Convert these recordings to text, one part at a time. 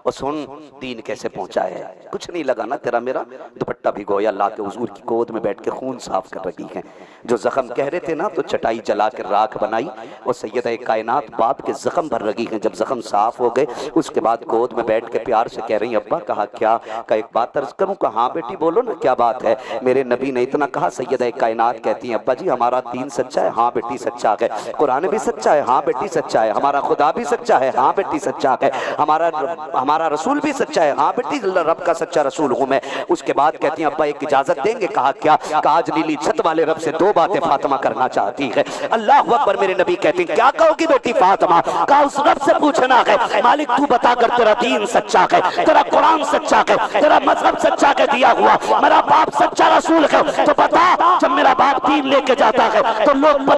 और सुन दीन कैसे पहुंचा है। कुछ नहीं लगा ना तेरा मेरा दुपट्टा भिगोया, अल्लाह के हुजूर की गोद में बैठ के खून साफ कर रही है। जो जख्म कह रहे थे ना तो चटाई जला कर राख बनाई और सैयदा कायनात बाप के जख्म भर रही हैं। जब जख्म साफ हो गए उसके बाद गोद में बैठ के प्यार से कह रही, अब्बा कहा क्या, का एक बात अर्ज करूं? कहा हाँ बेटी बोलो ना क्या बात है। मेरे नबी ने इतना कहा। सैयदा कायनात कहती हैं, अब्बा जी हमारा दीन सच्चा है। हाँ बेटी सच्चा है। कुरान भी सच्चा है। हाँ बेटी सच्चा है। हमारा खुदा भी सच्चा है। हाँ बेटी सच्चा है। हमारा रसूल भी सच्चा है। हाँ बेटी रब का सच्चा रसूल हूं मैं। उसके बाद कहती हैं, अब्बा एक इजाजत देंगे? कहा क्या? कहा आज नीली छत वाले रब से दो बातें फातिमा करना चाहती है। अल्लाह अकबर। मेरे नबी कहते हैं, क्या कहोगी बेटी फातिमा? कहा उस रब से पूछना है, मालिक तू बता कर तेरा दीन सच्चा है, तेरा कुरान सच्चा है, तेरा मजहब सच्चा है दिया हुआ, मेरा बाप सच्चा रसूल है, तो बता जब मेरा बाप दीन लेके जाता है तो लोग,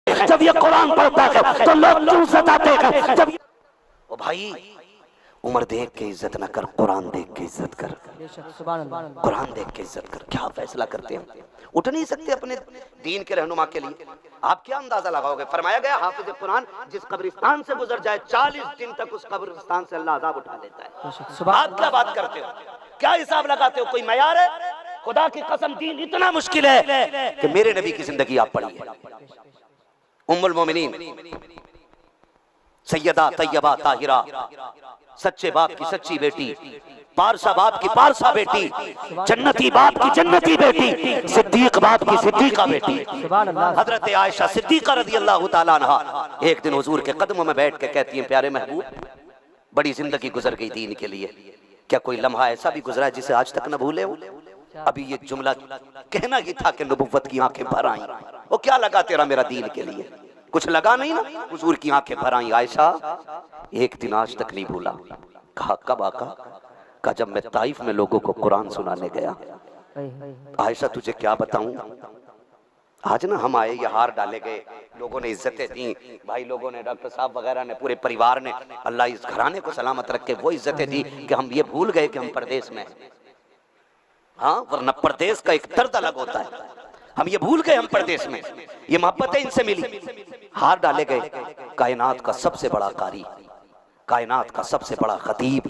जब ये कुरान पढ़ता है तो लोग क्यों सताते हैं? जब ओ भाई उम्र देख के इज्जत न कर, कुरान देख के इज्जत कर। कुरान देख के इज्जत कर। क्या फैसला करते हैं? उठ नहीं सकते अपने दीन के रहनुमा के लिए। आप क्या अंदाजा लगाओगे? फरमाया गया हाफिज कुरान जिस कब्रिस्तान से गुजर जाए 40 दिन तक उस कब्रिस्तान से अल्लाह अज़ाब उठा लेता है। आप क्या बात करते हो? क्या हिसाब लगाते हो? कोई मयार है? खुदा की कसम दीन इतना मुश्किल है कि मेरे नबी की जिंदगी आप पढ़िए। उम्मुल मोमिनीन सैयदा तैयबा ताहिरा, सच्चे बाप की सच्ची बेटी, पारसा बाप की पारसा बेटी, जन्नती बाप की जन्नती बेटी, सिद्दीक बाप की सिद्दीका बेटी, हजरत आयशा सिद्दीका रज़ियल्लाहु ताला अन्हा एक दिन हुजूर के कदमों में बैठ के कहती हैं, प्यारे महबूब बड़ी जिंदगी गुजर गई दीन के लिए, क्या कोई लम्हा ऐसा भी गुजरा है जिसे आज तक न भूले हो? अभी ये जुमला कहना ही था कि नबुव्वत की आंखें भर आई। वो क्या लगा तेरा मेरा दीन के लिए? कुछ लगा नहीं ना? हुजूर की आंखें भर आई। आयशा एक दिन आज तक नहीं भूला। कहा कब आका? कहा जब मैं ताइफ में लोगों को कुरान सुनाने गया। आयशा तुझे क्या बताऊं, आज ना हम आए, ये हार डाले गए, लोगों ने इज्जतें दी, भाई लोगों ने, डॉक्टर साहब वगैरह ने, पूरे परिवार ने, अल्लाह इस घराने को सलामत रखे, वो इज्जतें दी कि हम ये भूल गए कि हम परदेश में। हाँ, वरना परदेश का एक दर्द अलग होता है। हम ये भूल गए हम परदेश में, ये मोहब्बतें इनसे मिली। हार डाले गए। कायनात का सबसे बड़ा कारी, कायनात का सबसे बड़ा खतीब,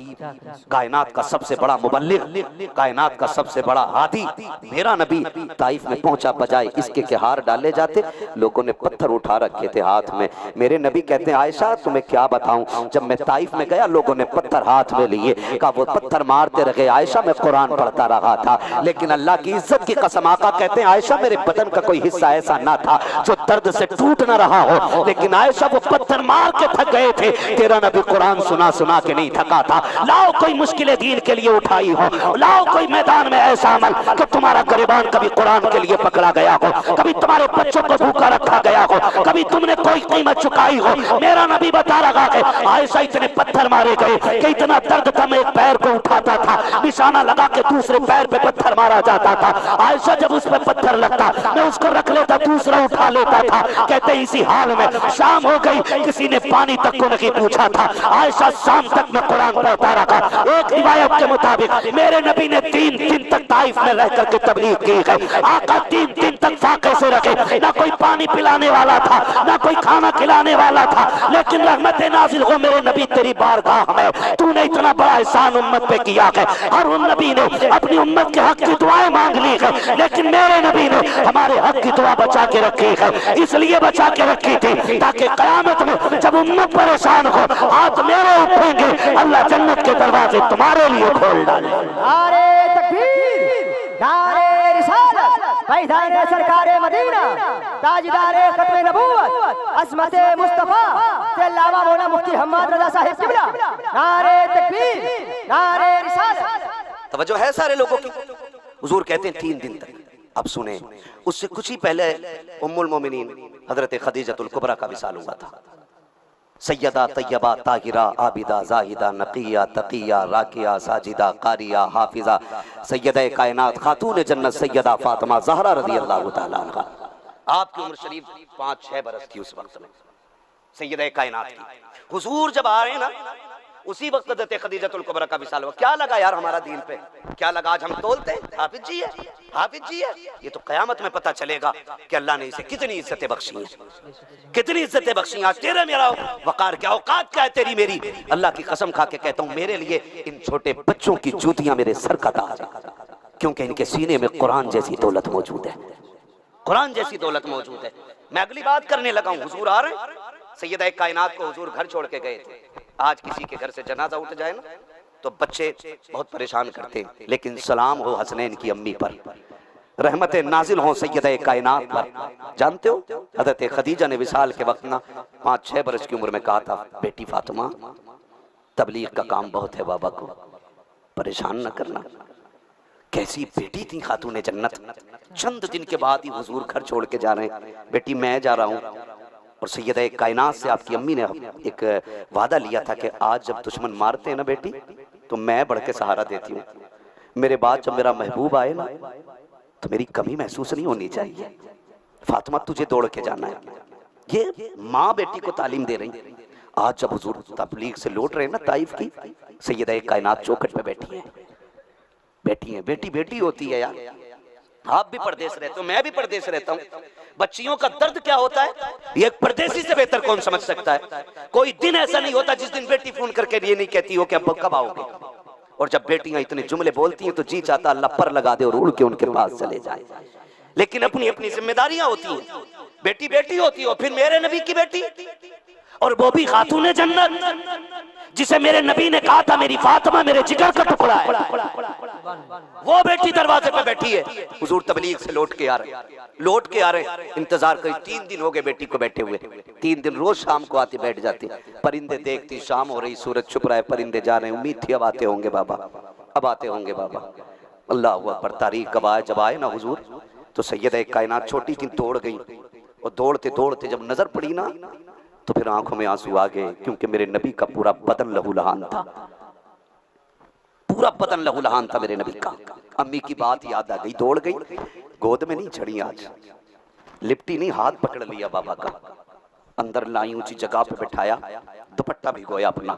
कायनात का सबसे बड़ा मुबल्लिग, कायनात का सबसे बड़ा हादी मेरा नबी ताइफ में पहुंचा। बजाय इसके के हार डाले जाते, लोगों ने पत्थर उठा रखे थे हाथ में। मेरे नबी कहते हैं, आयशा तुम्हें क्या बताऊं, जब मैं ताइफ में गया लोगों ने पत्थर हाथ में लिए, कहा वो पत्थर मारते रहे आयशा, मैं कुरान पढ़ता रहा था, लेकिन अल्लाह की इज्जत की कसम आका कहते हैं, आयशा मेरे बदन का कोई हिस्सा ऐसा ना था जो दर्द से टूट ना रहा हो, लेकिन आयशा वो पत्थर मार के थक गए थे, तेरा नबी कुरान सुना सुना के नहीं थका था। लाओ कोई मुश्किलें दीन के लिए उठाई हो, लाओ कोई मैदान में ऐसा अमल कि तुम्हारा गरिबान कभी कुरान के लिए पकड़ा गया हो, कभी तुम्हारे बच्चों को भूखा रखा गया हो, कभी तुमने कोई कीमत चुकाई हो। मेरा नबी बता रहा है, आयशा इतने पत्थर मारे गए कि इतना दर्द था, मैं एक पैर को उठाता था, निशाना लगा के दूसरे पैर पे पत्थर मारा जाता था। आयशा जब उस पर पत्थर लगता मैं उसको रख लेता, दूसरा उठा लेता था। कहते इसी हाल में शाम हो गई, किसी ने पानी तक को नहीं पूछा था, आयशा शाम तक मैं कुरान पढ़ता रहा। एक रिवायत के मुताबिक मेरे नबी ने 3 दिन तक ताइफ में रह करके तबलीग की है। आका 3 दिन तक फाके से रखे, ना कोई पानी पिलाने वाला था, ना कोई खाना खिलाने वाला था, लेकिन रहमत नाजिल हो मेरे नबी तेरी बारगाह में, तूने इतना बड़ा एहसान उम्मत पे किया है। हर उन नबी ने अपनी उम्मत के हक की दुआएं मांग ली है, लेकिन मेरे नबी ने हमारे हक की दुआ बचा के रखी है। इसलिए बचा के रखी थी ताकि कयामत में जब उम्मत परेशान हो, हाथ मेरे उठेंगे, अल्लाह जन्नत के दरवाजे तुम्हारे लिए खोल डाले। नारे तकबीर, नारे रिसालत, पैदाने सरकारे मदीना, ताजदारे खत्मे नबूवत, अज़मते मुस्तफा से अल्लामा मौला मुफ्ती हम्माद रज़ा साहिब किबला। नारे तकबीर, नारे रिसालत। तवज्जो है सारे लोगों की। हुजूर कहते हैं 3 दिन तक। अब सुने, उससे कुछ ही पहले उम्मुल मोमिनीन हजरत खदीजतुल कुबरा का विसाल हुआ था। सैयदा तैयबा ताहिरा आबिदा जाहिदा नकिया तकिया राकिया साजिदा कारिया हाफिजा सैयदा कायनात खातून जन्नत सैयदा फातिमा ज़हरा रज़ियल्लाहु ताला अन्हा। आपकी उम्र शरीफ 5-6 बरस थी उस वक्त में, सैयदा कायनात की। हुजूर जब आ रहे हैं ना उसी वक्त हज़रत खदीजतुल कुबरा का विसाल हुआ। क्या लगा यार हमारा दीन पे, क्या लगा आज हम तोलते हाफिज जी है, हाफिज जी है। ये तो कयामत में पता चलेगा कि अल्लाह ने इसे कितनी इज्जतें बख्शी हैं, कितनी इज्जतें बख्शी। आज तेरा मेरा वकार क्या, औकात क्या है तेरी मेरी। अल्लाह की कसम खा के कहता हूँ, मेरे लिए इन छोटे बच्चों की जूतियां मेरे सर का ताज है, क्योंकि इनके सीने में कुरान जैसी दौलत मौजूद है, कुरान जैसी दौलत मौजूद है। मैं अगली बात करने लगा हूँ। हुजूर आ रहे हैं, सैयदा कायनात को हुजूर घर छोड़ के गए थे। आज किसी के घर से जनाजा उठ जाए ना तो बच्चे बहुत परेशान करते हैं, लेकिन सलाम हो हसनैन की अम्मी पर, रहमतें नाजिल हो सैयदा कायनात पर। जानते हो हज़रत खदीजा ने विसाल के वक्त ना 5-6 बरस की उम्र में कहा था, बेटी फातिमा तबलीग का काम बहुत है, बाबा को परेशान न करना। कैसी बेटी थी खातूने जन्नत। चंद दिन के बाद ही हुजूर घर छोड़ के जा रहे हैं, बेटी मैं जा रहा हूँ। और सैयदा कायनात से आपकी अम्मी ने एक वादा लिया था कि आज जब दुश्मन मारते हैं ना बेटी, तो मैं बढ़ के सहारा देती हूँ। मेरे बाद जब मेरा महबूब आए ना तो मेरी कमी महसूस नहीं होनी चाहिए। फातिमा तुझे दौड़ के जाना है। ये माँ बेटी को तालीम दे रही। आज जब हुजूर तबलीग से लौट रहे हैं ना ताइफ की, सैयदा कायनात चौखट पे बैठी है, बैठी है। बेटी बेटी होती है यार। आप भी परदेश रहते हो, मैं भी परदेश रहता हूँ। बच्चियों का दर्द क्या होता है ये एक परदेसी से बेहतर कौन समझ सकता है। कोई दिन ऐसा नहीं होता जिस दिन बेटी फोन करके ये नहीं कहती हो कि अब कब आओगे। और जब बेटियां इतने जुमले बोलती हैं तो जी चाहता अल्लाह पर लगा दे और उड़ के उनके पास चले जाए। लेकिन अपनी अपनी जिम्मेदारियां होती हैं। बेटी बेटी होती हो। फिर मेरे नबी की बेटी, और वो भी खातूने जन्नत, जिसे मेरे नबी ने कहा था मेरी फातिमा मेरे जिगर का टुकड़ा है, वो बेटी दरवाजे पे बैठी है। हुजूर तबलीग से लौट के आ रहे, इंतजार करी। 3 दिन हो गए बेटी को बैठे हुए। 3 दिन रोज शाम को आते बैठ जाते, परिंदे देखती, शाम हो रही, सूरज छुप रहा है, परिंदे जा रहे हैं। उम्मीद थी अब आते होंगे बाबा, अब आते होंगे बाबा। अल्लाह अकबर। तारीख कब आए, जब आए ना हुजूर तो सैयदा कायनात छोटी थी, दौड़ गई। और दौड़ते दौड़ते जब नजर पड़ी ना तो फिर आंखों में आंसू आ गए, क्योंकि मेरे नबी का पूरा बदन लहूलहान था, पूरा बदन लहूलहान था मेरे नबी का। अम्मी की बात याद आ गई, दौड़ गई, गोद में नहीं चढ़ी, आज लिपटी नहीं, हाथ पकड़ लिया बाबा का, अंदर लाई, ऊंची जगह पे बैठाया, दुपट्टा भिगोया अपना।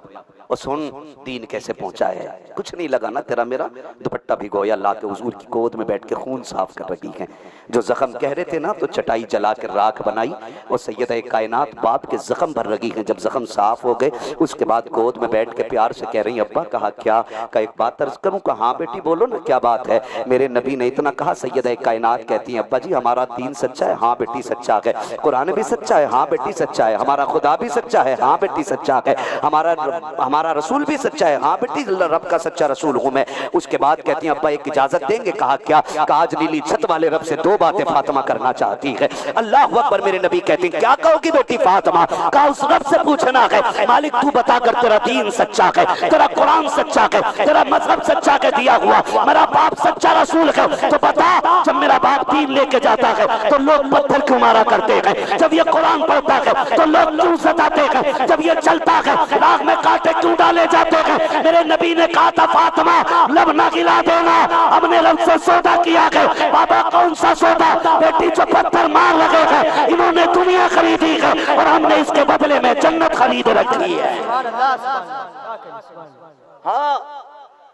और सुन दीन कैसे पहुंचा है, कुछ नहीं लगा ना तेरा मेरा, दुपट्टा भिगोया, ला के हुजूर की गोद में बैठ के खून साफ कर रही है। जो जख्म कह रहे थे ना तो चटाई जला के राख बनाई और सैयदा कायनात बाप के जख्म भर रही है। जब जख्म साफ हो गए उसके बाद गोद में बैठ के प्यार से कह रही, अब्बा कहा क्या, का एक बात अर्ज करूं? कहा हाँ बेटी बोलो ना, क्या बात है? मेरे नबी ने इतना कहा। सैयदा कायनात कहती है, अब्बा जी हमारा दीन सच्चा है। हाँ बेटी सच्चा है। कुरान भी सच्चा है। हाँ बेटी सच्चा है। हमारा खुदा भी सच्चा है। हाँ बेटी सच्चा है। हमारा रसूल भी सच्चा है। हाँ बेटी रब का सच्चा रसूल हूं मैं। उसके बाद कहती हैं, अब्बा एक इजाजत देंगे? कहा क्या? कहा आज नीली छत वाले रब से 2 बातें फातिमा करना चाहती है। अल्लाह अकबर। मेरे नबी कहते हैं, क्या कहोगी बेटी फातिमा? कहा उस रब से पूछना है, मालिक तू बता कर तेरा दीन सच्चा है, तेरा कुरान सच्चा है, तेरा मजहब सच्चा है दिया हुआ, मेरा बाप सच्चा रसूल है, तो बता जब मेरा बाप दीन लेके जाता है तो लोग पत्थर क्यों मारा करते हैं? जब ये कुरान पढ़ता है तो लोग क्यों सताते हैं? जब ये चलता है राह में कांटे क्यों डाले जाते हैं? मेरे नबी ने कहा था, फातिमा लब ना गिला देना, हमने रब से सौदा किया है। बाबा कौन सा सौदा? बेटी जो पत्थर मार लगे हैं, इन्होंने दुनिया खरीदी है और हमने इसके बदले में जन्नत खरीद रखी है। हाँ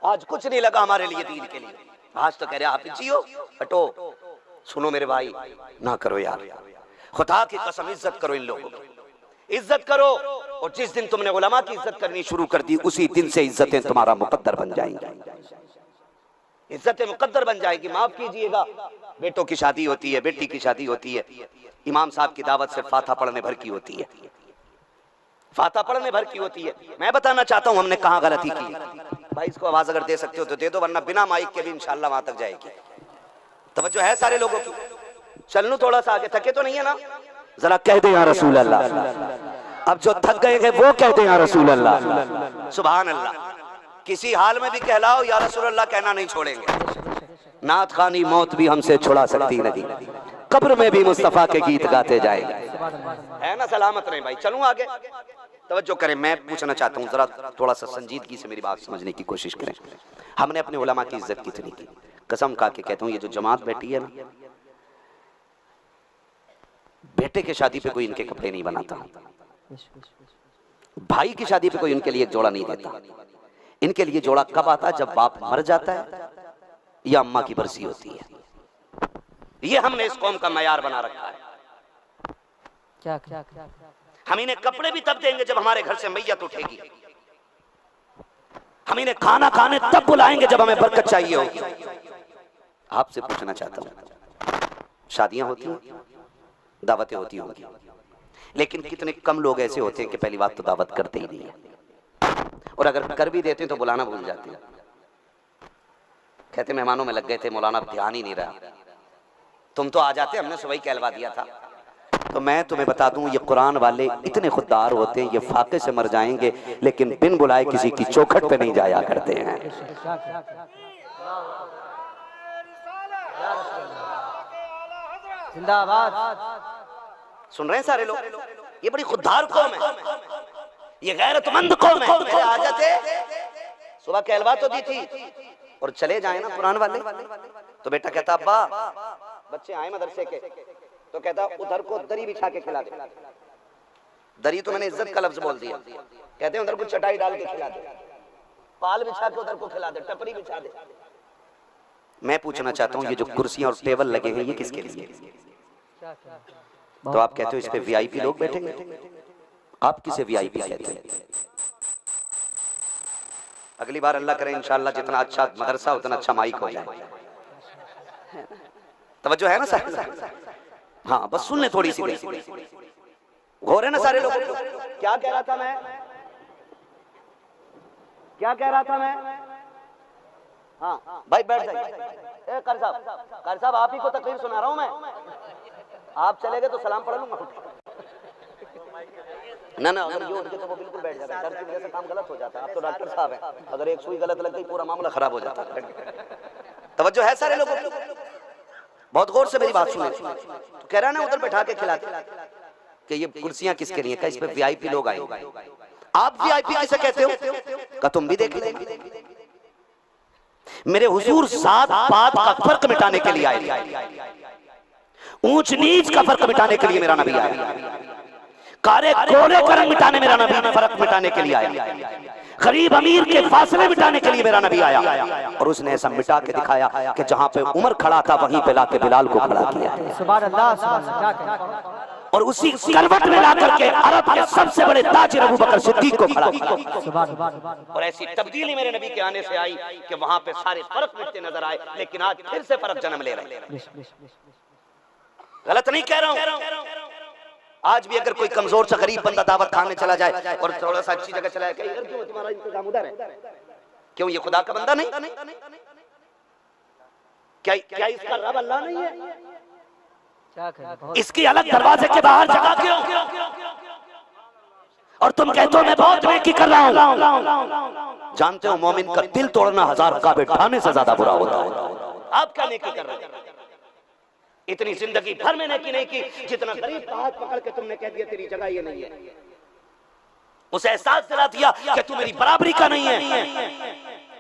आज कुछ नहीं लगा हमारे लिए दीन के लिए। आज तो कह रहे हाफिज जी हो, हटो। सुनो मेरे भाई, ना करो यार, खुदा की कसम इज्जत करो, इन लोगों की इज्जत करो। और जिस दिन तुमने उलमा की इज्जत करनी शुरू कर दी उसी दिन से इज्जतें तुम्हारा मुकद्दर बन जाएंगी, इज्जतें मुकद्दर बन जाएगी। माफ कीजिएगा, बेटों की शादी होती है, बेटी की शादी होती है, इमाम साहब की दावत से फातिहा पढ़ने भर की होती है, फातिहा पढ़ने भर की होती है। मैं बताना चाहता हूं हमने कहां गलती की। भाई इसको आवाज अगर दे सकते हो तो दे दो, वरना बिना माइक के भी इंशाल्लाह वहां तक जाएगी। तवज्जो है सारे लोगों की? चल लूं थोड़ा सा आगे, थके तो नहीं है ना? जरा कह दे या रसूल अल्लाह। अब जो थक गए हैं वो कह दे या रसूल अल्लाह। सुभान अल्लाह। किसी हाल में भी कहलाओ या रसूल अल्लाह कहना नहीं छोड़ेंगे। नात खानी मौत भी हमसे छुड़ा सकती नहीं, कब्र में भी मुस्तफा के गीत गाते जाएंगे, है ना? सलामत रहे भाई। चलूं आगे, तवज्जो करें। मैं पूछना चाहता हूं, जरा थोड़ा सा संजीदगी से मेरी बात समझने की कोशिश करें। हमने अपने उलमा की इज्जत कितनी की? कसम खा के कहता हूं, ये जो जमात बैठी है ना, बेटे के शादी पे कोई इनके कपड़े नहीं बनाता, भाई की शादी पे कोई उनके लिए एक जोड़ा नहीं देता। इनके लिए जोड़ा कब आता है? जब बाप मर जाता है या अम्मा की बरसी होती है। ये हमने इस कौम का मयार बना रखा है। क्या क्या क्या हम इन्हें कपड़े भी तब देंगे जब हमारे घर से मैयत उठेगी। हम इन्हें खाना खाने तब बुलाएंगे जब हमें बरकत चाहिए होगी। आपसे पूछना चाहता हूं, शादियां होती हैं, दावतें होती होंगी, लेकिन कितने कम लोग ऐसे होते हैं कि पहली बात तो दावत करते ही नहीं है, और अगर कर भी देते हैं तो बुलाना भूल जाते हैं। कहते मेहमानों में लग गए थे, मौलाना ध्यान ही नहीं रहा, तुम तो आ जाते, हमने सुबह ही कहलवा दिया था। तो मैं तुम्हें बता दूं, ये कुरान वाले इतने खुददार होते हैं, ये फाके से मर जाएंगे लेकिन बिन बुलाए किसी की चौखट पे नहीं जाया करते हैं। जिंदाबाद। सुन रहे हैं सारे लोग? ये बड़ी खुददार कौम है, ये गैरतमंद कौम है। आ जाते, सुबह कहलवा तो दी थी और चले जाए ना कुरान वाले। तो बेटा कहता अब्बा, बच्चे आए मदरसे के, तो कहता उधर को दरी बिछा के खिला दे। दरी तो मैंने इज्जत का लफ्ज बोल दिया। कहते हैं उधर को चटाई डाल के खिला दे, पाल बिछा के उधर को खिला दे, टपरी बिछा दे। मैं पूछना चाहता हूँ, ये जो कुर्सियां और टेबल लगे हैं ये किसके लिए? तो आप कहते हो इस पे वीआईपी लोग बैठेंगे। आप किसे वीआईपी कहते हैं? अगली बार अल्लाह करे इंशाअल्लाह जितना अच्छा मदरसा उतना अच्छा माइक हो जाए। तवज्जो है ना सारे? हाँ, बस सुन ले थोड़ी सी। हो रहे ना सारे लोग? क्या कह रहा था मैं? क्या कह रहा था मैं? हाँ भाई बैठ जाइए। कर साहब आप ही को तकरीर सुना रहा हूं मैं। आप चले गए तो सलाम पढ़ लूंगा। ना अगर ये उठ के तो वो बिल्कुल बैठ जाता है। डर की वजह से काम गलत हो जाता है। आप तो डॉक्टर साहब हैं, अगर एक सुई गलत लग गई पूरा मामला खराब हो जाता है। तवज्जो है सारे लोगों की? बहुत गौर से मेरी बात सुने। तो कह रहा ना उधर बैठा के खिलाते कि ये कुर्सियां किसके लिए? इस पे वीआईपी लोग आएंगे। आप वीआईपी किसे कहते हो? का तुम भी देख लेंगे। मेरे हुजूर जात पात का फर्क मिटाने के लिए आए, ऊंच नीच का फर्क मिटाने के लिए मेरा नबी आया, कारे कोरे का रंग मिटाने मेरा नबी फर्क मिटाने के लिए आया, गरीब अमीर के फासले मिटाने के लिए मेरा नबी आया। और उसने ऐसा मिटा के दिखाया कि जहां पे उमर खड़ा था वहीं पे लाके बिलाल को खड़ा किया। सुभान अल्लाह, सुभान अल्लाह। और उसी करवट में ला करके अरब के सबसे बड़े ताजिर अबू बकर सिद्दीक को खड़ा किया। और ऐसी तब्दीली मेरे नबी के आने से आई कि वहां पे सारे फर्क मिटते नजर आए। लेकिन आज फिर से फर्क जन्म ले रहे हैं। गलत नहीं कह रहा हूं। आज भी अगर कोई कमजोर सा गरीब बंदा दावत खाने चला जाए और थोड़ा सा अच्छी जगह चला जाए, क्यों तुम्हारा इंतजाम उधर है? क्यों ये खुदा का बंदा नहीं? क्या इसका रब अल्लाह नहीं है? इसकी अलग दरवाजे के बाहर जगह क्यों? और तुम कहते हो मैं बहुत नेकी कर रहा हूं। जानते हो मोमिन का दिल तोड़ना 1000 काबे ढाने से ज्यादा बुरा होता है। आप क्या नेकी कर रहे हैं? इतनी जिंदगी भर में नेकी नहीं की जितना गरीब का हाथ पकड़ के तुमने कह दिया तेरी जगह ये नहीं है। उसे एहसास दिला दिया कि तू मेरी बराबरी का नहीं है।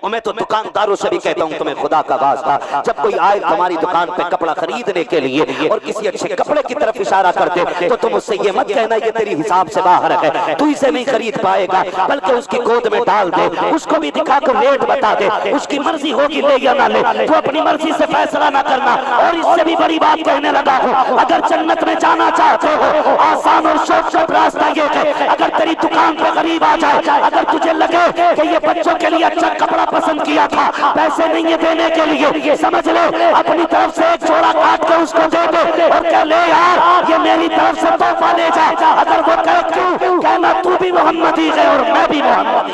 और मैं तो दुकानदारों से भी कहता हूं, तुम्हें खुदा का वास्ता, जब कोई आए तुम्हारी दुकान पे कपड़ा खरीदने के लिए और किसी अच्छे कपड़े की तरफ इशारा करते तो तुम उससे ये मत कहना ये तेरी हिसाब से बाहर है, तू इसे नहीं खरीद पाएगा, बल्कि उसकी गोद में डाल दे, उसको भी दिखाकर रेट बता दे, उसकी मर्जी होगी ले या ना ले, तू अपनी मर्जी से फैसला ना करना। और इससे भी बड़ी बात कहने लगा हूं, अगर जन्नत में जाना चाहते हो आसान और शौक रास्ता ये है, अगर तेरी दुकान पे गरीब आ जाए, अगर तुझे लगे कि ये बच्चों के लिए अच्छा कपड़ा पसंद किया था, पैसे नहीं है देने के लिए, समझ ले अपनी तरफ से एक जोड़ा काट के उसको दे दे और कह ले यार ये मेरी तरफ से तोहफा ले जा। अगर वो कहे क्यों, कहना तू भी मोहम्मदी है और मैं भी मोहम्मदी।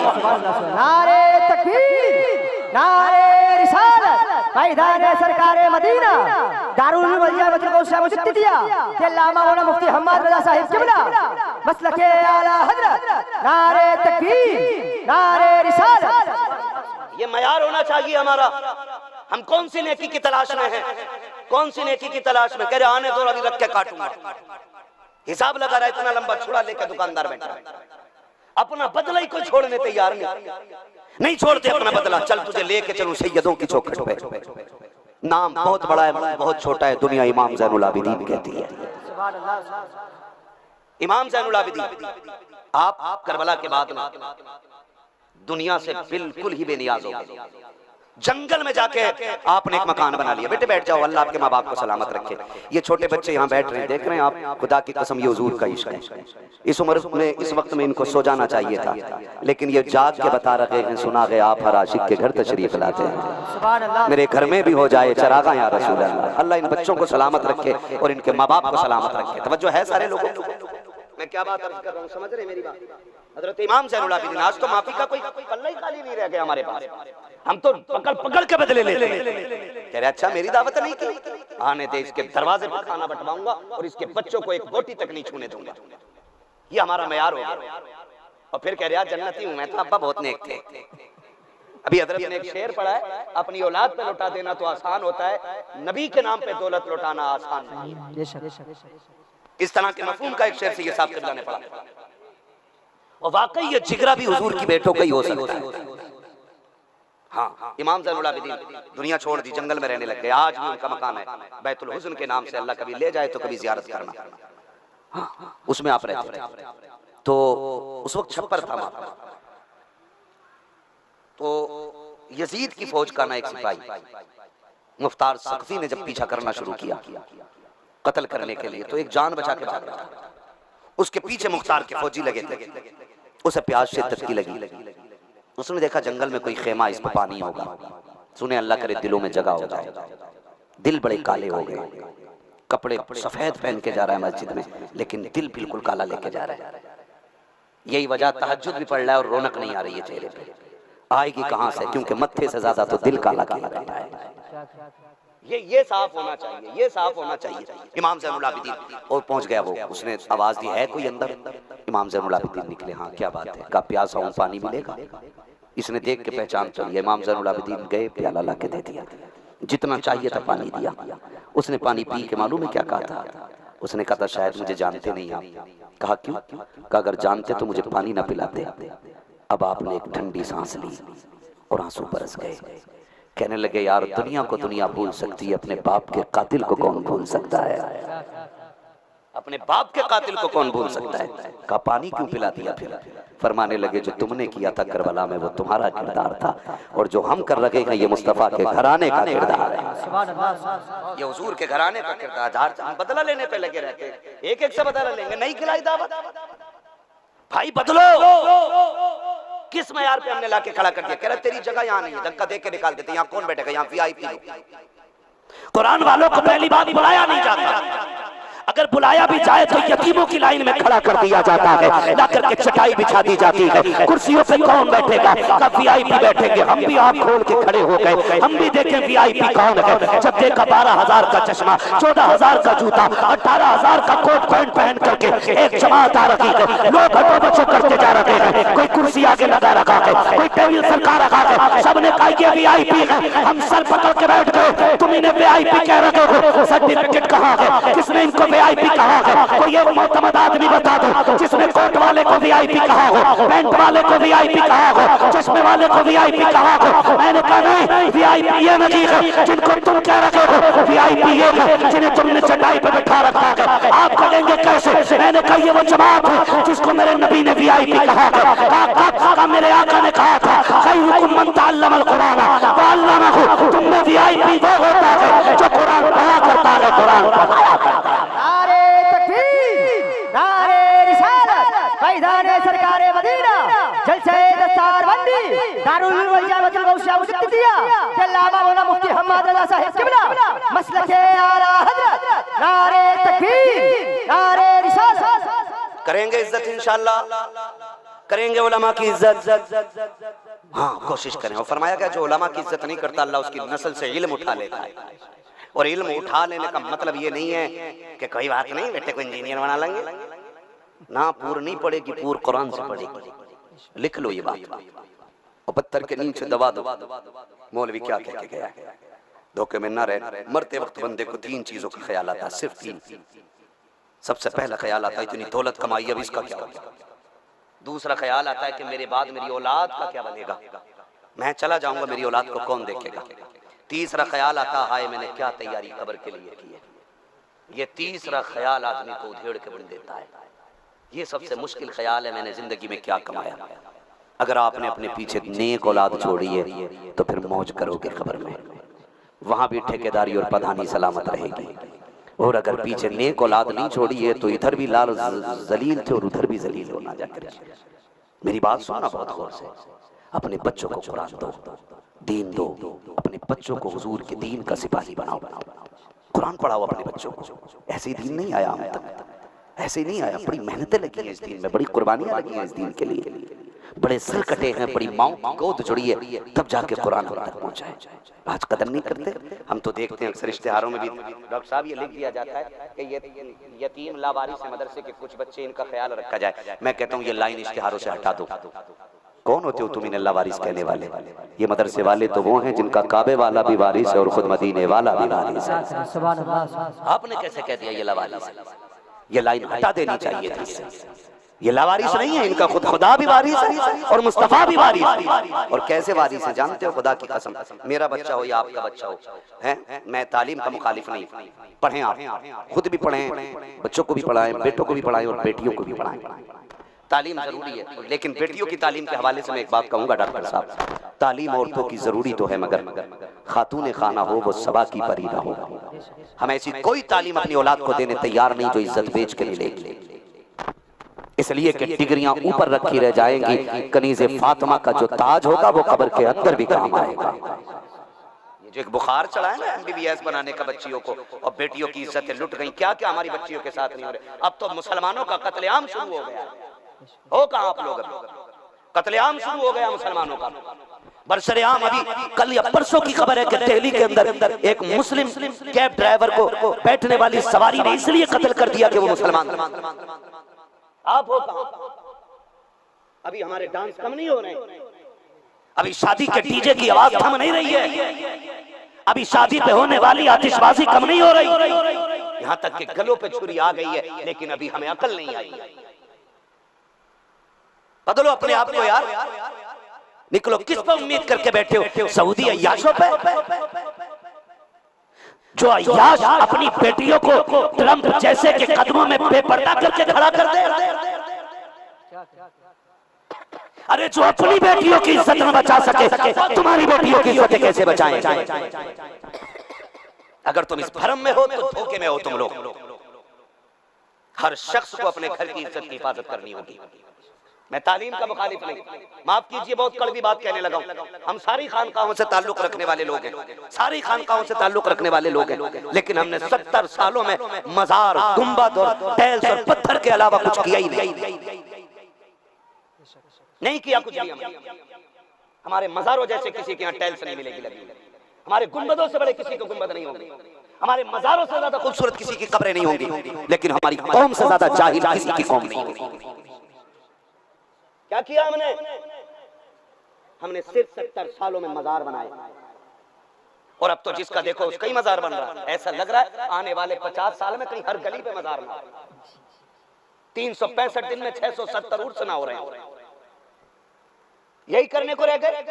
नारे तकबीर, नारे रिसालत, पैदाने सरकारे मदीना, दारुल वलिया वजह मुजद्दिदिया, अल्लामा मौलाना मुफ्ती हम्माद रजा साहिब किबला, मसलके आला हजरत, नारे तकबीर, नारे रिसालत। ये मयार होना चाहिए हमारा। हम कौन सी नेकी की तलाश में हैं? कौन सी नेकी की तलाश में? कह रहे आने दो अभी रख के काटूंगा। हिसाब लगा रहा है, इतना लंबा छुड़ा लेकर दुकानदार बैठा है, अपना बदला ही कोई छोड़ने तैयार नहीं छोड़ते अपना बदला। चल तुझे लेके चलूं सैयदों की चौखट पे। नाम बहुत बड़ा है, बहुत छोटा है, दुनिया इमाम ज़ैनुल आबिदीन कहती है। इमाम ज़ैनुल आबिदीन आप करबला के बाद में दुनिया से बिल्कुल ही बेनियाज हो गए। जंगल में जाके आपने एक मकान बना लिया। बेटे बैठ जाओ, अल्लाह आपके माँ बाप को सलामत रखे। ये छोटे बच्चे यहाँ बैठ रहे हैं, देख रहे हैं आप, खुदा की कसम ये हुजूर का इश्क है। इस उम्र में, इस वक्त में इनको सो जाना चाहिए था, लेकिन ये जाग के बता रहे हैं, सुना गया आप हर आशिक के घर तशरीफ लाते हैं। मेरे घर में भी हो जाए चरागा या रसूल अल्लाह। अल्लाह इन बच्चों को सलामत रखे और इनके माँ बाप को सलामत रखे। तवज्जो है सारे लोगों को? मैं क्या बात अर्ज कर रहा हूँ, समझ रहे मेरी बात? हजरत इमाम ज़ैनुल आबिदीन, आज तो माफी का कोई पल्ला ही खाली नहीं रह गया हमारे पास। हम तो पकड़ पकड़ के बदले लेते हैं। कह रहे अच्छा मेरी दावत नहीं की, आने दे, इसके दरवाजे पर खाना बंटवाऊंगा और इसके बच्चों को एक बोटी तक नहीं छूने दूंगा। ये हमारा मयार हो गया। और फिर कह रहा जन्नती हूं मैं, तो अब्बा बहुत नेक थे। अभी हजरत ने एक शेर पढ़ा है, अपनी औलाद पे लौटा देना तो आसान होता है, नबी के नाम पे दौलत लौटाना आसान नहीं। इस तरह के मफहूम का एक शेर से ये साहब किबला ने पढ़ा। और वाकई ये जिगरा भी हुजूर की बेटों का ही हो सकता है। हाँ, इमाम ज़ैनुल आबिदीन दुनिया छोड़ दी, जंगल में रहने लग गए। आज भी उनका मकान है बैतुल हुस्न के नाम से, अल्लाह कभी ले जाए तो कभी जियारत करना। हाँ, उसमें आप रहते थे। तो उस वक्त छप्पर था वहां। तो यजीद की फौज का ना एक सिपाही मुफ्तार सख्फी ने जब पीछा करना शुरू किया कत्ल करने के लिए, तो एक जान बचा के भाग रहा था। उसके पीछे मुख्तार के फौजी लगे थे। उसे प्यास शिद्दत की लगी। उसने देखा जंगल में कोई खेमा, इसमें पानी होगा। सुने अल्लाह करे दिलों में जगह हो जाए। दिल बड़े काले हो गए, कपड़े सफेद पहन के जा रहा है मस्जिद में, लेकिन दिल बिल्कुल काला लेके जा रहा है। यही वजह तहज्जुद भी पढ़ रहा है और रौनक नहीं आ रही है चेहरे पे। आएगी कहां से? क्योंकि मत्थे से ज्यादा तो दिल काला काला रहता है। ये साफ होना चाहिए, ये साफ होना चाहिए। इमाम ज़ैनुल आबिदीन और पहुंच गया वो। उसने आवाज दी, है कोई अंदर? इमाम ज़ैनुल आबिदीन निकले। हाँ क्या बात है? का प्यासा हूं, पानी मिलेगा? इसने देख के पहचान चली। इमाम ज़ैनुल आबिदीन गए, प्याला ला के दे दिया, जितना चाहिए था पानी दिया। उसने पानी पी के मालूम है क्या कहा था? उसने कहा था शायद मुझे जानते नहीं आप। कहा क्यों? कहा अगर जानते तो मुझे पानी ना पिलाते। अब आपने एक ठंडी सांस ली और आंसू बरस गए। कहने लगे यार दुनिया को दुनिया भूल सकती है, अपने बाप के कातिल को कौन भूल सकता है? अपने बाप के कातिल को कौन भूल सकता है? का पानी क्यों पिला दिया? फिर फरमाने लगे जो तुमने किया था करबला में वो तुम्हारा किरदार था, और जो हम कर रहे हैं ये मुस्तफा के घराने का किरदार है। ये हुजूर के घराने का किरदार। हम बदला लेने पे लगे रहते हैं, एक एक से बदला लेंगे। नहीं खिलाई दावत भाई, बदलो। किस मयार पे हमने लाके खड़ा कर दिया? कह रहा तेरी जगह यहाँ नहीं है, धक्का दे के निकाल देते। यहाँ कौन बैठेगा? यहाँ वीआईपी। कुरान वालों को पहली बात बुलाया नहीं जाता। अगर बुलाया भी जाए तो यतीमों की लाइन में खड़ा कर दिया जाता है, ला करके चटाई बिछा दी जाती है। कुर्सियों पे कौन बैठेगा? कब वीआईपी बैठेंगे। हम भी आप खोल के खड़े हो गए, हम भी देखें वीआईपी कौन है। जब देखा 12,000 का चश्मा, 14,000 का जूता, 18,000 का कोट पैंट पहन करके एक जमात आ रही है। लोग हटो बचो करते जा रहे हैं। कोई कुर्सी आगे लगा रखा है, कोई टेबल सरकार रखा है। सबने कहा ये वीआईपी है। हम सर पकड़ के बैठ गए। तुम इन्हें वीआईपी कह रहे हो, सर्टिफिकेट कहाँ है? किसने इनको वीआईपी कहा है? कोई एक मोतमद आदमी बता दो जिसने कोट वाले को वीआईपी कहा हो, पैंट वाले को वीआईपी कहा हो, चश्मे वाले को वीआईपी कहा हो। मैंने कहा नहीं, वीआईपी ये नहीं है जिनको तुम कह रहे हो। वीआईपी ये है जिन्हें तुमने चटाई पे बैठा रखा है। आप कहेंगे कैसे? मैंने कहा ये वो जमात है जिसको मेरे नबी ने वीआईपी कहा था। मेरे आका ने कहा था खैरुकुम मन तअल्लमल कुरान व अल्लमहु। तुम में वीआईपी वो होता है जो कुरान पढ़ा करता है, कुरान पढ़ाया करता है। सरकारे मदीना, जलसे दस्तारबंदी, दारुल उलूम जामिअतुल गौसिया मुजद्दिदिया, अल्लामा मौलाना मुफ्ती हम्माद रज़ा साहिब किबला, मसलके आला हजरत, नारे तकबीर, नारे रिसालत। करेंगे इज्जत इंशाअल्लाह, करेंगे उलमा की इज्जत। हाँ कोशिश करें। और फरमाया गया जो उलमा की इज्जत नहीं करता अल्लाह उसकी नस्ल से इल्म उठा लेता है। और इल्म उठा लेने का मतलब ये नहीं है कि कोई बात नहीं बेटे को इंजीनियर बना लेंगे ना। पूर नहीं पड़ेगी, पूर कुरान से पड़ेगी। लिख लो ये बात और पत्थर के नीचे दबा दो। मौलवी क्या कह के गया है? धोखे में ना रहे। मरते वक्त बंदे को 3 चीजों का ख्याल आता है, सिर्फ 3। सबसे पहला ख्याल आता है इतनी दौलत कमाई, अब इसका क्या होगा। दूसरा ख्याल आता है कि मेरे बाद मेरी औलाद का क्या बनेगा, मैं चला जाऊंगा मेरी औलाद को कौन देखेगा। तीसरा ख्याल आता हाय मैंने क्या तैयारी कब्र के लिए की है। ये तीसरा ख्याल आदमी को उधेड़ के बन देता है। ये सबसे मुश्किल ख्याल है, मैंने जिंदगी में क्या कमाया। अगर आपने अपने पीछे नेक औलाद छोड़ी है तो फिर मौज करोगे कब्र में, वहां भी ठेकेदारी और प्रधानी सलामत रहेगी। और अगर पीछे नेक औलाद नहीं छोड़ी है तो इधर भी लाल जलील थे और उधर भी जलील होना जाकर। मेरी बात सुनना बहुत गौर से। अपने बच्चों को कुरान दो, दीन दो, अपने बच्चों को हुजूर के दीन का सिपाही बनाओ। कुरान पढ़ाओ अपने बच्चों को। ऐसे ही दीन नहीं आया हम तक, ऐसे ही नहीं आया। बड़ी मेहनतें लगी हैं इस दीन में, बड़ी कुर्बानियां लगी हैं इस दीन के लिए, बड़े सर कटे हैं, बड़ी माओ की गोद जुड़ी है, तब जाके कुरान हम तक पहुंचा है। आज कदर नहीं करते। हम तो देखते हैं अक्सर इश्तिहारों में भी, डॉक्टर साहब ये लिख दिया जाता है कि ये यतीम लावारिस मदरसे के कुछ बच्चे, इनका ख्याल रखा जाए। मैं कहता हूँ ये लाइन इश्तिहारों से हटा दो। कौन होते हो तुम इन्हें लावारिस कहने वाले? ये मदरसे वाले तो वो हैं जिनका काबे वाला भी वारिस है और खुद मदीने वाला भी वारिस है। आपने कैसे कह दिया ये लावारिस? ये लाइन हटा देनी चाहिए थी। ये लावारिस नहीं है, इनका खुद खुदा भी वारिस है और मुस्तफा भी वारिस है। और कैसे वारिस है जानते हो? खुदा की कसम, मेरा बच्चा हो या आपका बच्चा हो, हैं, मैं तालीम का मुखालिफ नहीं। पढ़ें, आप खुद भी पढ़ें, बच्चों को भी पढ़ाएं, बेटों को भी पढ़ाएं और बेटियों को भी पढ़ाएं। तालीम जरूरी है, लेकिन बेटियों की तालीम के हवाले से मैं एक बात कहूंगा डॉक्टर साहब, तालीम औरतों की जरूरी तो है, मगर खातून खाना हो वो सबा की परी ना हो। हम ऐसी कोई तालीम अपनी औलाद को देने तैयार नहीं जो इज्जत बेच के मिलेगी, इसलिए कि डिग्रियां ऊपर रखी रह जाएंगी। कनीज़े फातिमा का जो ताज होगा वो कब्र के अंदर भी काम आएगा। ये जो एक बुखार चढ़ा है ना MBBS बनाने का बच्चियों को, और बेटियों की इज्जतें लुट गई, क्या क्या हमारी बच्चियों के साथ नहीं हो रहे। अब तो मुसलमानों का कत्लेआम शुरू हो गया। हो कहाँ आप लोग? कत्लेआम शुरू हो गया मुसलमानों का बरसरेआम। अभी कल या परसों की खबर है कि दिल्ली के अंदर एक मुस्लिम कैब ड्राइवर को बैठने वाली सवारी ने इसलिए कत्ल कर दिया कि वो मुसलमान था। आप हो कहाँ? अभी हमारे डांस कम नहीं हो रहे, अभी शादी के डीजे की आवाज थम नहीं रही है, अभी शादी पे होने वाली आतिशबाजी कम नहीं हो रही, यहाँ तक कि गलों पे छुरी आ गई है, लेकिन अभी हमें अकल नहीं आई। बदलो अपने आप को यार, निकलो। किस पर उम्मीद करके बैठे हो? सऊदी अय्याशों पे? जो अय्याश अपनी बेटियों को ट्रंप जैसे के कदमों में बेपर्दा करके खड़ा कर दे। अरे जो अपनी बेटियों की इज्जत न बचा सके, तुम्हारी बेटियों की इज्जत कैसे बचाएं? अगर तुम इस भ्रम में हो तो धोखे में हो तुम लोग। हर शख्स को अपने घर की इज्जत की हिफाजत करनी होगी। मैं तालीम का मुखालिफ नहीं, माफ कीजिए बहुत कड़वी बात कहने लगा हूं। हम सारी खानकाहों से ताल्लुक रखने वाले लोग हैं, सारी खानकाहों से ताल्लुक रखने वाले लोग हैं, लेकिन हमने 70 सालों में मजार, गुंबद और टाइल्स और पत्थर के अलावा कुछ किया ही नहीं किया कुछ भी। हमारे मजारों जैसे किसी के यहाँ टाइल्स नहीं मिलेगी लगी, हमारे गुंबदों से बड़े किसी को गुंबद नहीं होंगे, हमारे मजारों से ज्यादा खूबसूरत किसी की कब्रें नहीं होंगी, लेकिन हमारी कौम से ज्यादा जाहिल किसी की कौम नहीं होगी। क्या किया हमने? हमने सिर्फ 70 सालों में मजार बनाए, और अब तो जिसका देखो उसका ही मजार बन रहा है। ऐसा लग रहा है आने वाले 50 साल में कहीं हर गली पे मजार बना। 365 दिन में 670 उर्स ना हो रहे हैं। यही करने को रह गए।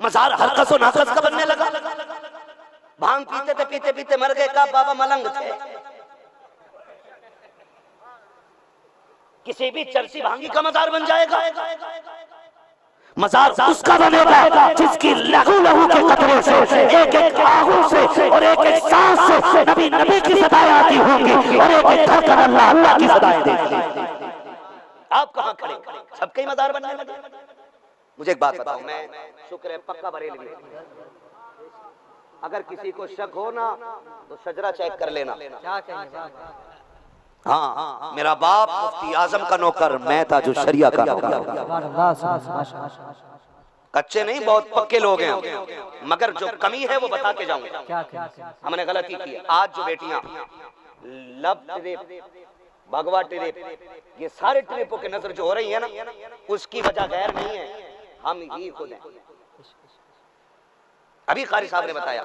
मजार हरकस और नाकस का बनने लगा। भांग पीते थे, पीते पीते मर गए। का बाबा मलंग थे। किसी भी चर्सी भांगी का मजार बन जाएगा। मजार उसका बनेगा जिसकी लहू लहू के कतरे से, एक एक आहू से और एक एक सांस से नबी नबी की सदाएं आती होंगी और एक एक धड़कन अल्लाह अल्लाह की सदाएं देगी। आप कहां खड़े? सबके ही मजार बनने लगे। मुझे एक बात बताओ, मैं शुक्र है पक्का बरेलवी, अगर किसी को शक हो ना तो शजरा चेक कर लेना। हाँ, मेरा बाप मुफ्ती आजम का नौकर, मैं था जो शरिया का नौकर। कच्चे नहीं, बहुत पक्के लोग हैं, मगर जो कमी है वो बता के जाऊंगा। हमने गलती की। आज जो बेटियां लब ट्रिप, भगवा ट्रिप, ये सारे ट्रिपों के नजर जो हो रही है ना, उसकी वजह गैर नहीं है, हम ही खुद हैं। अभी कारी साहब ने बताया।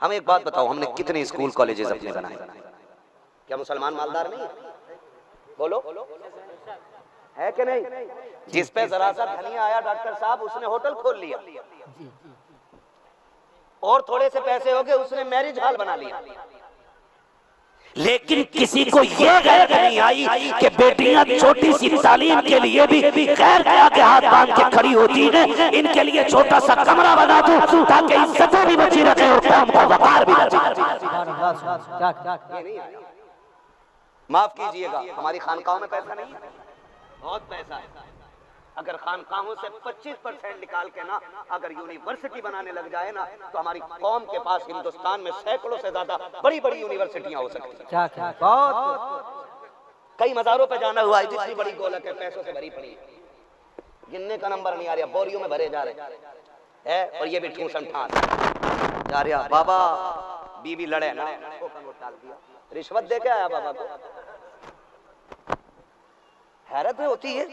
हम एक बात बताओ, हमने कितने स्कूल कॉलेजेस अपने बनाए? क्या मुसलमान मालदार नहीं है? बोलो, है कि नहीं? जिस पे जरा सा धनिया आया डॉक्टर साहब, उसने होटल खोल लिया, और थोड़े से पैसे हो गए उसने मैरिज हॉल बना लिया। लेकिन किसी को ये गैरत नहीं आई कि बेटियां छोटी सी तालीम के लिए भी खैर के आगे हाथ बांध के खड़ी होती हैं। इनके लिए छोटा सा कमरा बना दूं ताकि इज्जतें भी बची रखे और कौम का वकार भी बची रहे। माफ कीजिएगा, हमारी खानकाहों में पैसा नहीं है, बहुत पैसा है। अगर खानकाहों से 25% निकाल के ना अगर यूनिवर्सिटी बनाने लग जाए ना तो हमारी कौम के पास हिंदुस्तान में सैकड़ों से ज्यादा बड़ी बड़ी यूनिवर्सिटियां हो सकती हैं। क्या बहुत कई मज़ारों पे जाना हुआ है, जितनी बड़ी गोलक है पैसों से भरी पड़ी है, गिनने का नंबर नहीं आ रहा, बोरियों में भरे जा रहे हैं। और ये भी ठूसन ठान जा रहा, बाबा बीवी लड़े ना रिश्वत दे के आया बाबा को। हैरत में होती है,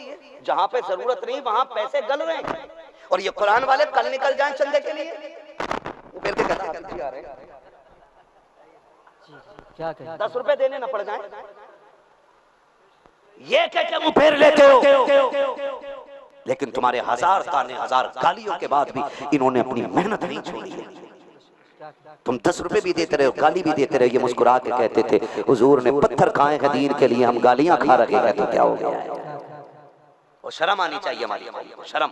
जहां पे जरूरत नहीं वहां पैसे गल रहे हैं। और ये कुरान वाले कल निकल जाएं चंदे के लिए, वो फिर के कहता आ रहे हैं, क्या कहें? 10 रुपए देने ना पड़ जाएं, ये कह के मुंह फेर लेते हो। लेकिन तुम्हारे हजार ताने हजार गालियों के बाद भी इन्होंने अपनी मेहनत नहीं छोड़ी है। तुम 10 रुपए भी देते रहे, गाली भी देते रहे। ये मुस्कुरा के कहते थे हुजूर ने पत्थर खाए हैं दीन के लिए, हम गालियां खा रहे हैं, तो क्या हो गया है? और शर्म आनी चाहिए हमारी को, शर्म।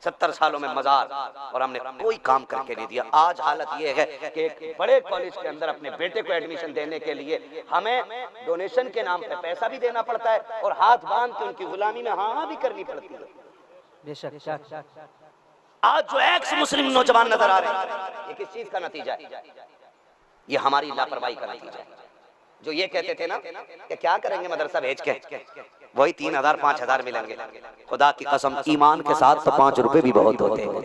70 सालों में मजार और हमने कोई काम करके नहीं दिया। आज हालत ये है कि एक बड़े कॉलेज के अंदर अपने बेटे को एडमिशन देने के लिए हमें डोनेशन के नाम पे पैसा भी देना पड़ता है और हाथ बांध के उनकी गुलामी में हाँ भी करनी पड़ती है। बेशक आज जो एक्स मुस्लिम नौजवान नजर आ रहे हैं, ये किस चीज का नतीजा है? ये हमारी लापरवाही का नतीजा है। जो ये कहते थे ना कि क्या करेंगे मदरसा भेज के, वही 3000 5000 मिलेंगे। खुदा की कसम ईमान के साथ तो 5 रुपए भी बहुत होते हैं,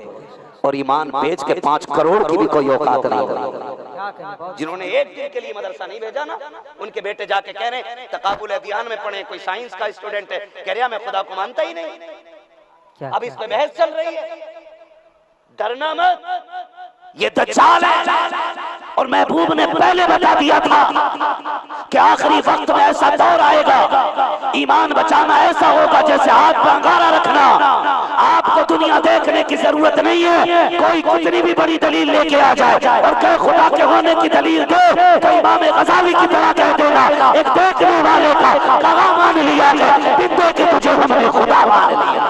और ईमान बेच के 5 करोड़ की भी कोई औकात नहीं। जिन्होंने एक दिन के लिए मदरसा नहीं भेजा ना, उनके बेटे जाके कह रहे हैं तकाबुल अदियान में पढ़े, कोई साइंस का स्टूडेंट है, कह रहा मैं खुदा को मानता ही नहीं। अब इसमें बहस चल रही है। डरना मत, ये दज्जाल है। और महबूब ने पहले बता दिया था कि आखिरी वक्त में ऐसा दौर आएगा, ईमान बचाना ऐसा होगा जैसे हाथ पर अंगारा रखना। आपको दुनिया देखने की जरूरत नहीं है, कोई कितनी भी बड़ी दलील लेके आ जाए और कहे खुदा के होने की दलील दे, तो इमाम गज़ाली की तरह कह देना, एक देखने वाले का कहा मान लिया है, बिंदे के तुझे हमने खुदा मान लिया।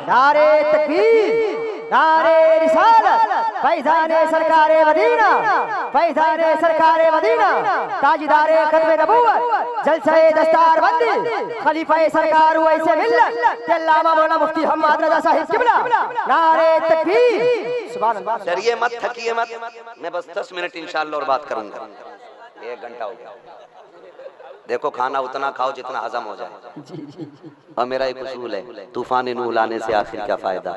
नारे तकबीर, नारे रिसालत, फैज़ाने सरकारे मदीना, फैज़ाने सरकारे मदीना, ताजदारे खत्मे नबूवत, जलसे दस्तारबंदी, खलीफे सरकार वैसे मिल्लत, अल्लामा मौलाना मुफ्ती हम्माद रज़ा साहिब किबला। नारे तकबीर, सुभान अल्लाह। डरिए मत, थकिए मत, मैं बस 10 मिनट इंशाअल्लाह और बात करूंगा। 1 घंटा हो गया। देखो खाना उतना खाओ जितना हजम हो जाए। और मेरा एक उसूल है, तूफान नूह लाने से आखिर क्या फायदा,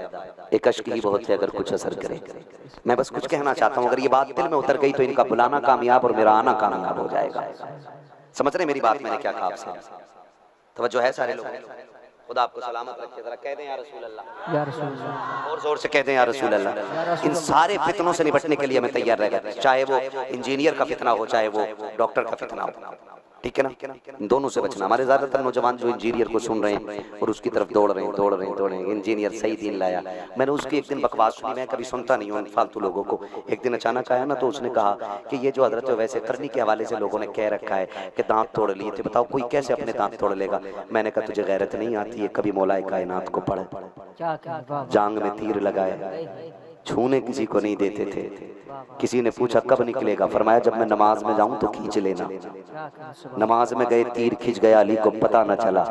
एक अश्क ही बहुत है अगर कुछ असर करे। मैं बस कुछ कहना चाहता हूँ, अगर ये बात दिल में उतर गई तो इनका बुलाना कामयाब और मेरा आना कामयाब हो जाएगा। समझ रहे मेरी बात? मैंने क्या कहा आपसे? तवज्जो है सारे लोग? खुदा आपको सलामत रखे। जरा कह दें या रसूल अल्लाह, या रसूल अल्लाह, और जोर से कह दें या रसूल अल्लाह। इन सारे फितनों से निपटने के लिए हमें तैयार रहेगा, चाहे वो इंजीनियर का फितना हो, चाहे वो डॉक्टर का फितना हो। ठीक है ना? इन दोनों से बचना। हमारे ज्यादातर नौजवान जो इंजीनियर को सुन रहे हैं और उसकी तरफ दौड़ रहे हैं, इंजीनियर सही दिन लाया। मैंने उसकी एक दिन बकवास सुनी, मैं कभी सुनता नहीं हूँ फालतू लोगों को। एक दिन अचानक आया ना तो उसने कहा कि ये जो हजरत वैसे करनी के हवाले से लोगों ने कह रखा है कि दांत तोड़ लिए थे, बताओ कोई कैसे अपने दांत तोड़ लेगा? मैंने कहा तुझे गैरत नहीं आती है? कभी मौलाए कायनात को पढ़े, जांग में तीर लगाया, छूने किसी को नहीं देते थे। किसी ने पूछा कब निकलेगा? फरमाया जब मैं नमाज में जाऊं तो खींच लेना। नमाज में गए, तीर खिंच गया, अली को पता न चला।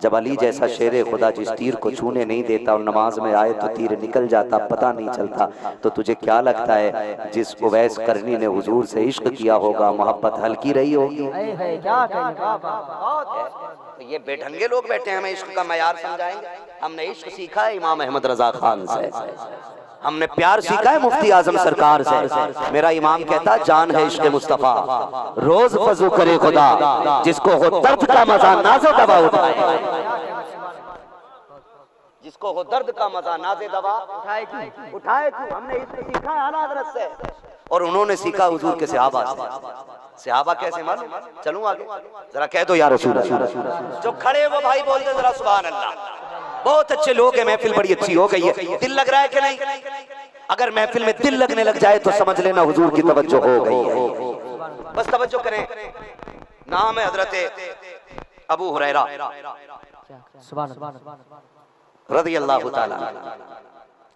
जब अली जैसा शेरे खुदा जिस तीर को छूने नहीं देता और नमाज में आए तो तीर निकल जाता, पता नहीं चलता, तो तुझे क्या लगता है जिस उवैस करनी ने हुजूर से इश्क किया होगा, मोहब्बत हल्की रही होगी? तो ये बेढंगे लोग बैठे हैं, हमें इश्क का मयार समझाएंगे। हमने इश्क सीखा है इमाम अहमद रजा खान से, हमने प्यार सीखा है मुफ्ती आजम सरकार से। मेरा इमाम कहता जान है इश्क मुस्तफा, रोज फजू करे खुदा, जिसको हो दर्द का मजा नाज़े दवा उठाए, जिसको हो दर्द का मजा नाज़े दवा उठाए तू। हमने इश्क सीखा है आला हज़रत से, और उन्होंने सीखा हुजूर के सहाबा से। सहाबा कैसे मालूम? चलूं आगे, जरा कह दो या रसूल अल्लाह। जो खड़े वो भाई बोल दे जरा सुभान अल्लाह। बहुत अच्छे लोग हैं, महफिल बड़ी अच्छी हो गई है। दिल लग रहा है कि नहीं? अगर महफिल में दिल लगने लग जाए तो समझ लेना हुजूर की तवज्जो हो गई है। बस तवज्जो करें। नाम है हजरत अबू हुरैरा रज़ी अल्लाह ताला।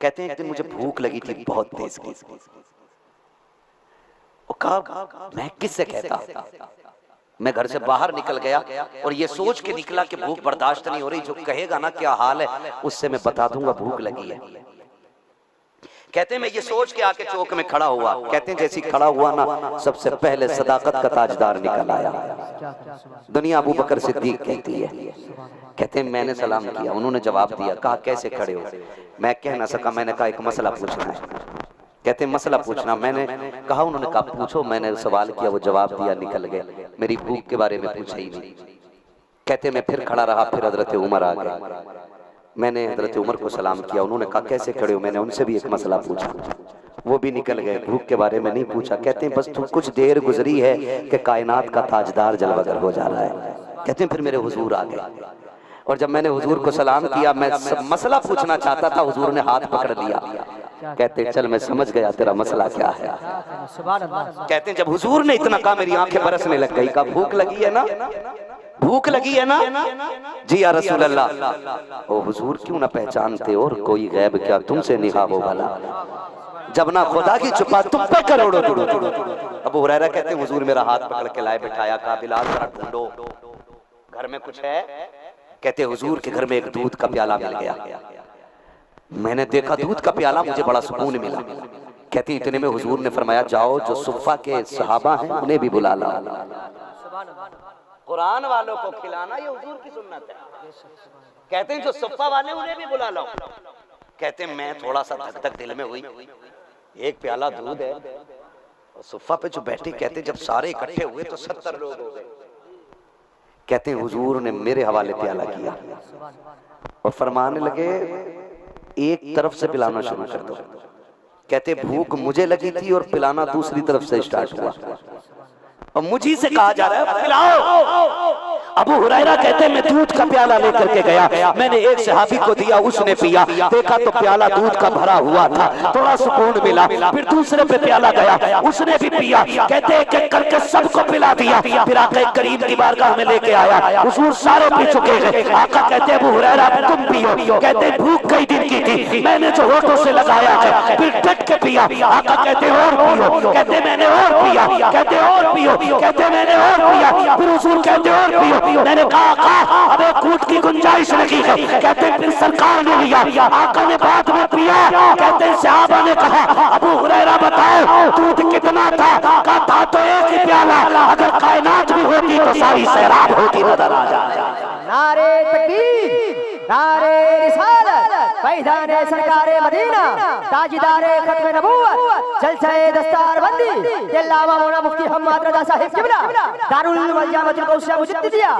कहते हैं एक दिन मुझे भूख लगी थी बहुत तेज की। कहा मैं किससे कहता, मैं घर से बाहर निकल गया और ये सोच के निकला कि भूख बर्दाश्त नहीं हो रही, जो कहेगा ना क्या हाल है उससे मैं बता दूंगा भूख लगी है। कहते हैं मैं ये सोच के आके चौक में खड़ा हुआ। कहते हैं जैसे खड़ा हुआ ना, सबसे पहले सदाकत का ताजदार निकल आया। दुनिया अबू बकर सिद्दीक कहती है। कहते हैं मैंने सलाम किया, उन्होंने जवाब दिया। कहा कैसे खड़े हो? मैं कह ना सका, मैंने कहा एक मसला पूछना है। कहते हैं मसला पूछना। मैंने कहा, उन्होंने कहा पूछो। मैंने सवाल किया, वो जवाब दिया, निकल गए। मेरी भूख के बारे में पूछा ही नहीं। कहते मैं फिर खड़ा रहा, फिर हजरत उमर आ गए। मैंने हजरत उमर को सलाम किया, उन्होंने कहा कैसे खड़े हो? मैंने उनसे भी एक मसला पूछा, वो भी निकल गए। भूख के बारे में नहीं पूछा। कहते हैं बस कुछ देर गुजरी है कि कायनात का ताजदार जलवागर हो जा रहा है। कहते हैं फिर मेरे हुजूर आ गए और जब मैंने हुजूर को सलाम किया, मैं मसला पूछना चाहता था, हुजूर ने हाथ पकड़ लिया। कहते चल मैं समझ गया तेरा मसला क्या है। कहते हैं जब हुजूर ने इतना कहा मेरी आंखें बरसने लग गई। कहा भूख लगी है ना, भूख लगी है ना? जी या रसूल अल्लाह। ओ हुजूर क्यों ना पहचानते और कोई गैब क्या तुमसे निगाह हो भला, जब ना खुदा की छुपा तुम पे करोड़ों टुकड़ों। अबू हुरैरा कहते हैं हुजूर मेरा हाथ पकड़ के लाए, बिठाया। कहा बिलाल जरा ढूंढो घर में कुछ है। कहते हुजूर के घर में एक दूध का प्याला मिल गया। मैंने देखा दूध का प्याला, मुझे बड़ा सुकून मिला। कहते इतने में हुजूर ने फरमाया जाओ जो सुफ़ा के सहाबा हैं उन्हें भी बुला ला। कुरान वालों को खिलाना ये हुजूर की सुन्नत है। कहते हैं जो सुफ़ा वाले उन्हें भी बुला लो। कहते हैं मैं थोड़ा सा धक धक दिल में हुई, एक प्याला दूध है और सुफ़ा पे जो बैठे। कहते जब सारे इकट्ठे हुए तो 70 लोग हो गए। कहते हैं हुजूर ने मेरे हवाले प्याला किया और फरमाने लगे एक तरफ से पिलाना शुरू कर दो। कहते भूख मुझे लगी थी और पिलाना दूसरी तरफ से स्टार्ट हुआ और मुझी से कहा जा रहा है पिलाओ। अबू हुरैरा कहते मैं दूध का प्याला लेकर के गया, मैंने एक सहाबी को दिया, उसने पिया। देखा तो प्याला दूध का भरा हुआ था, थोड़ा सुकून मिला। फिर दूसरे पे प्याला गया, उसने भी पिया। कहते एक एक करके सबको पिला दिया। फिर आका करीम की बारगाह में लेके आया, हुजूर सारे पी चुके हैं। आका कहते अबू हुरैरा तुम पियो। कहते भूख कई दिन की थी, मैंने जो होठों से लगाया है फिर डट के पिया। आका कहते और पियो। कहते मैंने और पिया। कहते और पियो। कहते मैंने और पिया। फिर हुजूर कहते और पियो। मैंने कहा अब एक कूट की गुंजाइश नहीं है। कहते फिर सरकार ने लिया, आका ने बाद में पिया। कहते सहाबा ने कहा अबू हुरैरा बताओ दूध कितना था? कहा था तो एक ही प्याला, अगर कायनात भी होती तो सारी सैराब होती नजर आ जाए। नारे तकबीर, नारे रिसालत, पैदाने सरकारे मदीना, ताजदारे खत्म नबूवत, जलसे दस्तारबंदी, अल्लामा मौलाना मुफ्ती हम्माद रजा साहिब किबला, दारुल उलूम वल जामिअतुल कौसरिया मुजद्दिदिया।